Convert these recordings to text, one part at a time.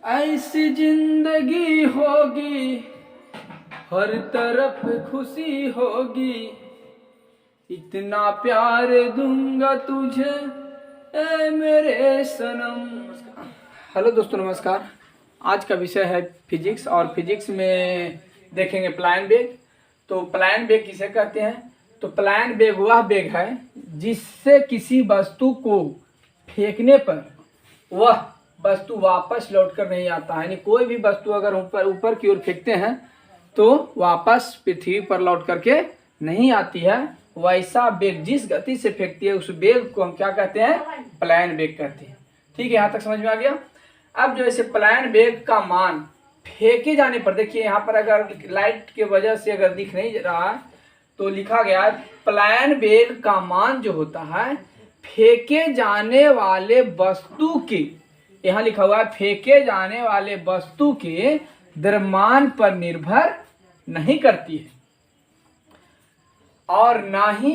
ऐसी जिंदगी होगी, हर तरफ खुशी होगी, इतना प्यार दूंगा तुझे ए मेरे सनम। हेलो दोस्तों, नमस्कार। आज का विषय है फिजिक्स और फिजिक्स में देखेंगे प्लायन वेग। तो प्लायन वेग किसे कहते हैं? तो प्लायन वेग वह वेग है जिससे किसी वस्तु को फेंकने पर वह वस्तु वापस लौटकर नहीं आता है। यानी कोई भी वस्तु अगर ऊपर की ओर फेंकते हैं तो वापस पृथ्वी पर लौट करके नहीं आती है। वैसा वेग जिस गति से फेंकती है उस वेग को हम क्या कहते हैं? प्लायन वेग कहते हैं। ठीक है, यहाँ तक समझ में आ गया। अब जो ऐसे प्लायन वेग का मान फेंके जाने पर, देखिए यहाँ पर अगर लाइट के वजह से अगर दिख नहीं रहा है तो लिखा गया है प्लायन वेग का मान जो होता है फेंके जाने वाले वस्तु के, यहाँ लिखा हुआ है फेंके जाने वाले वस्तु के द्रव्यमान पर निर्भर नहीं करती है और ना ही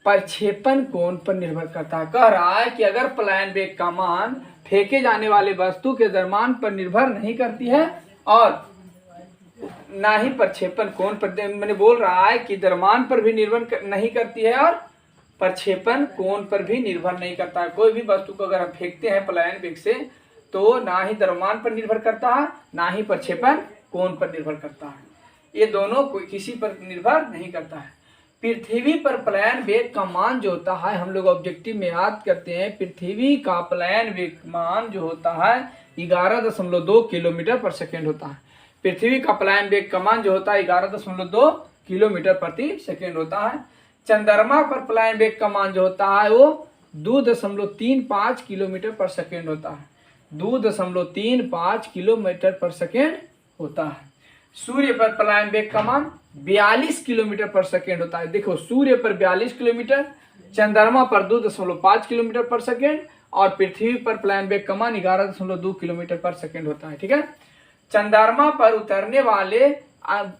प्रक्षेपण कोण पर निर्भर करता है। कह रहा है कि अगर प्लायन वेग का मान फेंके जाने वाले वस्तु के द्रव्यमान पर निर्भर नहीं करती है और ना ही प्रक्षेपण कोण पर, मैंने बोल रहा है कि द्रव्यमान पर भी निर्भर नहीं करती है और प्रक्षेपण कोण पर भी निर्भर नहीं करता है। कोई भी वस्तु को अगर हम फेंकते हैं प्लायन वेग से तो ना ही द्रव्यमान पर निर्भर करता है ना ही प्रक्षेपण कोण पर निर्भर करता है। ये दोनों कोई किसी पर निर्भर नहीं करता है। पृथ्वी पर प्लायन वेग का मान जो होता है, हम लोग ऑब्जेक्टिव में याद करते हैं, पृथ्वी का प्लायन वेग मान जो होता है 11.2 किलोमीटर पर सेकेंड होता है। पृथ्वी का प्लायन वेग का मान जो होता है 11.2 किलोमीटर प्रति सेकेंड होता है। चंद्रमा पर प्लायन वेग का मान जो होता है वो 2.35 किलोमीटर पर सेकेंड होता है। 2.35 किलोमीटर पर सेकेंड होता है। सूर्य पर प्लायन वेग का मान 42 किलोमीटर पर सेकेंड होता है। देखो, सूर्य पर 42 किलोमीटर, चंद्रमा पर 2.5 किलोमीटर पर सेकेंड और पृथ्वी पर प्लायन वेग का मान 11.2 किलोमीटर पर सेकेंड होता है। ठीक है, चंद्रमा पर उतरने वाले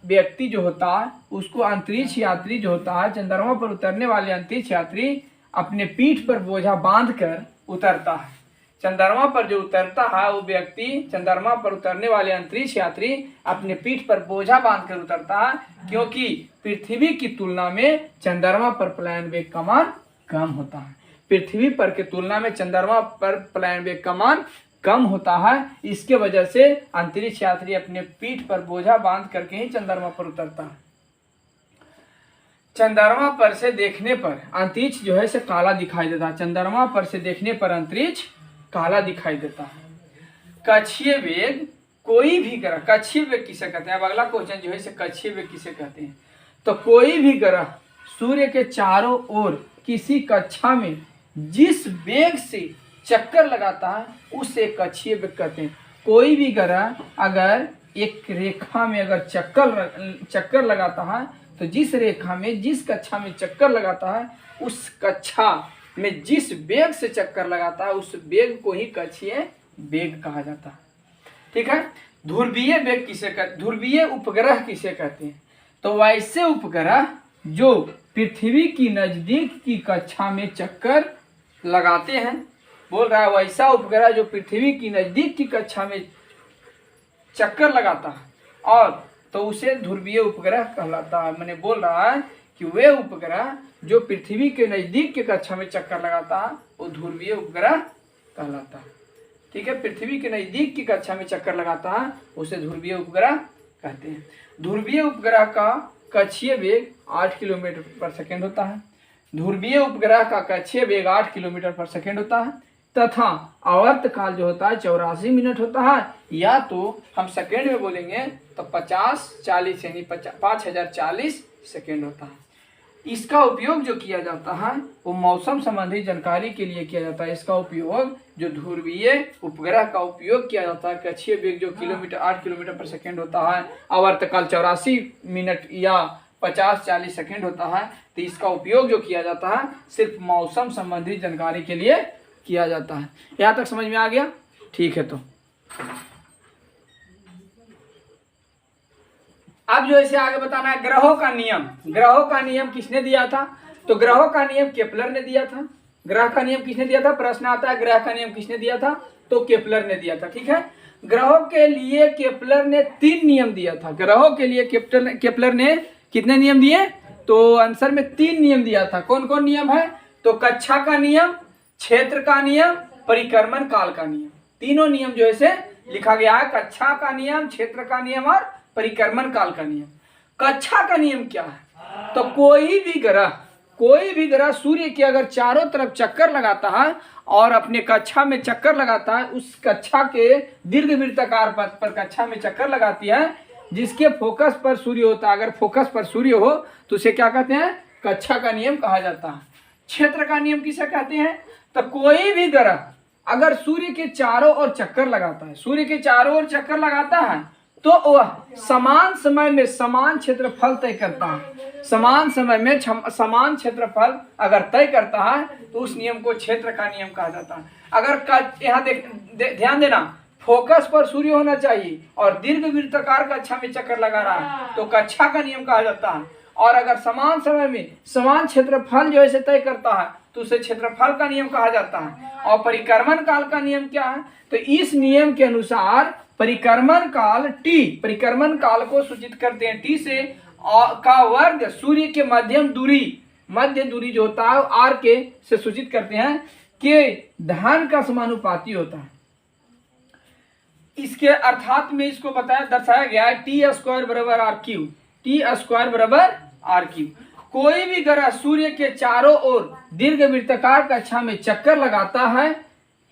व्यक्ति जो होता है उसको अंतरिक्ष यात्री जो होता है, चंद्रमा पर उतरने वाले अंतरिक्ष यात्री अपने पीठ पर बोझा बांधकर उतरता है। चंद्रमा पर जो उतरता है वो व्यक्ति, चंद्रमा पर उतरने वाले अंतरिक्ष यात्री अपने पीठ पर बोझा बांधकर उतरता है, क्योंकि पृथ्वी की तुलना में चंद्रमा पर प्लायन वेग का मान कम होता है। पृथ्वी पर की तुलना में चंद्रमा पर प्लायन वेग का मान कम होता है। इसके वजह से अंतरिक्ष यात्री अपने पीठ पर बोझा बांध करके ही चंद्रमा पर उतरता है। चंद्रमा पर से देखने पर अंतरिक्ष जो है से काला दिखाई देता है। चंद्रमा पर से देखने पर अंतरिक्ष काला दिखाई देता है। कक्षीय वेग कोई भी ग्रह, कक्षीय वेग किसे कहते हैं? अब अगला क्वेश्चन जो है से कक्षीय वेग किसे कहते हैं? तो कोई भी ग्रह सूर्य के चारों ओर किसी कक्षा में जिस वेग से चक्कर लगाता है उसे कक्षीय वेग कहते हैं। कोई भी ग्रह अगर एक रेखा में अगर चक्कर लगाता है तो जिस रेखा में जिस कक्षा में चक्कर लगाता है उस कक्षा में जिस वेग से चक्कर लगाता है उस वेग को ही कक्षीय वेग कहा जाता है। ठीक है, ध्रुवीय वेग किसे कहते? ध्रुवीय उपग्रह किसे कहते हैं? तो वैसे उपग्रह जो पृथ्वी की नजदीक की कक्षा में चक्कर लगाते हैं, बोल रहा है वैसा उपग्रह जो पृथ्वी की नजदीक की कक्षा में चक्कर लगाता है और तो उसे ध्रुवीय उपग्रह कहलाता है। मैंने बोल रहा है कि वे उपग्रह जो पृथ्वी के नजदीक के कक्षा में चक्कर लगाता है वो ध्रुवीय उपग्रह कहलाता है। ठीक है, पृथ्वी के नजदीक की कक्षा में चक्कर लगाता है उसे ध्रुवीय उपग्रह कहते हैं। ध्रुवीय उपग्रह का कक्षीय वेग 8 किलोमीटर पर सेकेंड होता है। ध्रुवीय उपग्रह का कक्षीय वेग 8 किलोमीटर पर सेकेंड होता है तथा आवर्त काल जो होता है 84 मिनट होता है, या तो हम सेकेंड में बोलेंगे तो 50-40 यानी 5040 सेकेंड होता है। इसका उपयोग जो किया जाता है वो मौसम संबंधी जानकारी के लिए किया जाता है। इसका उपयोग जो ध्रुवीय उपग्रह का उपयोग किया जाता है, कक्षीय वेग जो 8 किलोमीटर पर सेकेंड होता है, आवर्तकाल 84 मिनट या 50-40 सेकेंड होता है, तो इसका उपयोग जो किया जाता है सिर्फ मौसम संबंधी जानकारी के लिए किया जाता है। यहाँ तक समझ में आ गया? ठीक है, तो अब जो इसे आगे बताना है ग्रहों का नियम। ग्रहों का नियम किसने दिया था? तो ग्रहों का नियम केपलर ने दिया था। ग्रह का नियम किसने दिया था? प्रश्न आता है ग्रह का नियम किसने दिया था? तो केपलर ने दिया था। ठीक है, ग्रहों के लिए केपलर ने 3 नियम दिया था। ग्रहों के लिए केपलर ने कितने नियम दिए? तो आंसर में 3 नियम दिया था। कौन कौन नियम है? तो कक्षा का नियम, क्षेत्र का नियम, परिक्रमण काल का नियम। तीनों नियम जो है से लिखा गया है, कक्षा का नियम, क्षेत्र का नियम और परिक्रमण काल का नियम। कक्षा का नियम क्या है? तो कोई भी ग्रह सूर्य के अगर चारों तरफ चक्कर लगाता है और अपने कक्षा में चक्कर लगाता है, उस कक्षा के दीर्घवृत्ताकार पथ पर कक्षा में चक्कर लगाती है, जिसके फोकस पर सूर्य होता है। अगर फोकस पर सूर्य हो तो उसे क्या कहते हैं? कक्षा का नियम कहा जाता है। क्षेत्र का नियम किसे कहते हैं? तो कोई भी ग्रह अगर सूर्य के चारों ओर चक्कर लगाता है, सूर्य के चारों ओर चक्कर लगाता है, तो वह समान समय में समान क्षेत्रफल तय करता है। समान समय में समान क्षेत्रफल अगर तय करता है तो उस नियम को क्षेत्र का नियम कहा जाता है। अगर यहाँ ध्यान देना, फोकस पर सूर्य होना चाहिए और दीर्घवृत्ताकार कक्षा में चक्कर लगा रहा है तो कक्षा का नियम कहा जाता है। और अगर समान समय में समान क्षेत्रफल जो है तय करता है तो उसे क्षेत्रफल का नियम कहा जाता है। और परिक्रमण काल का नियम क्या है? तो इस नियम के अनुसार परिक्रमण काल T, परिक्रमण काल को सूचित करते हैं T से का वर्ग सूर्य के मध्य दूरी जो होता है R के से सूचित करते हैं कि धन का समानुपाती होता है। इसके अर्थात में इसको दर्शाया गया है T² बराबर RQ, T² बराबर RQ। कोई भी ग्रह सूर्य के चारों ओर दीर्घवृत्ताकार कक्षा में चक्कर लगाता है,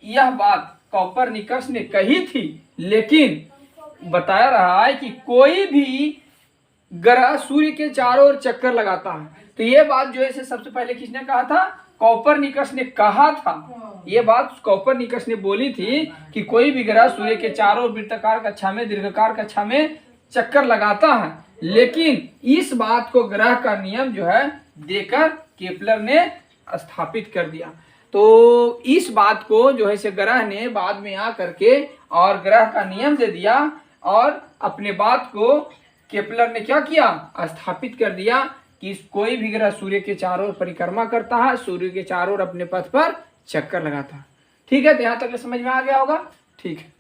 यह बात कोपरनिकस ने कही थी, लेकिन बताया रहा है कि कोई भी ग्रह सूर्य के चारों ओर चक्कर लगाता है। तो ये बात जो है सबसे पहले किसने कहा था? कोपरनिकस ने कहा था। ये बात कोपरनिकस ने बोली थी कि कोई भी ग्रह सूर्य के चारों ओर वृत्ताकार कक्षा में दीर्घाकार कक्षा में चक्कर लगाता है, लेकिन इस बात को ग्रह का नियम जो है देकर केपलर ने स्थापित कर दिया। तो इस बात को जो है से ग्रह ने बाद में आ करके और ग्रह का नियम दे दिया और अपने बात को केपलर ने क्या किया? स्थापित कर दिया कि कोई भी ग्रह सूर्य के चारों ओर परिक्रमा करता है, सूर्य के चारों ओर अपने पथ पर चक्कर लगाता है। ठीक है, तो यहाँ तक समझ में आ गया होगा। ठीक है।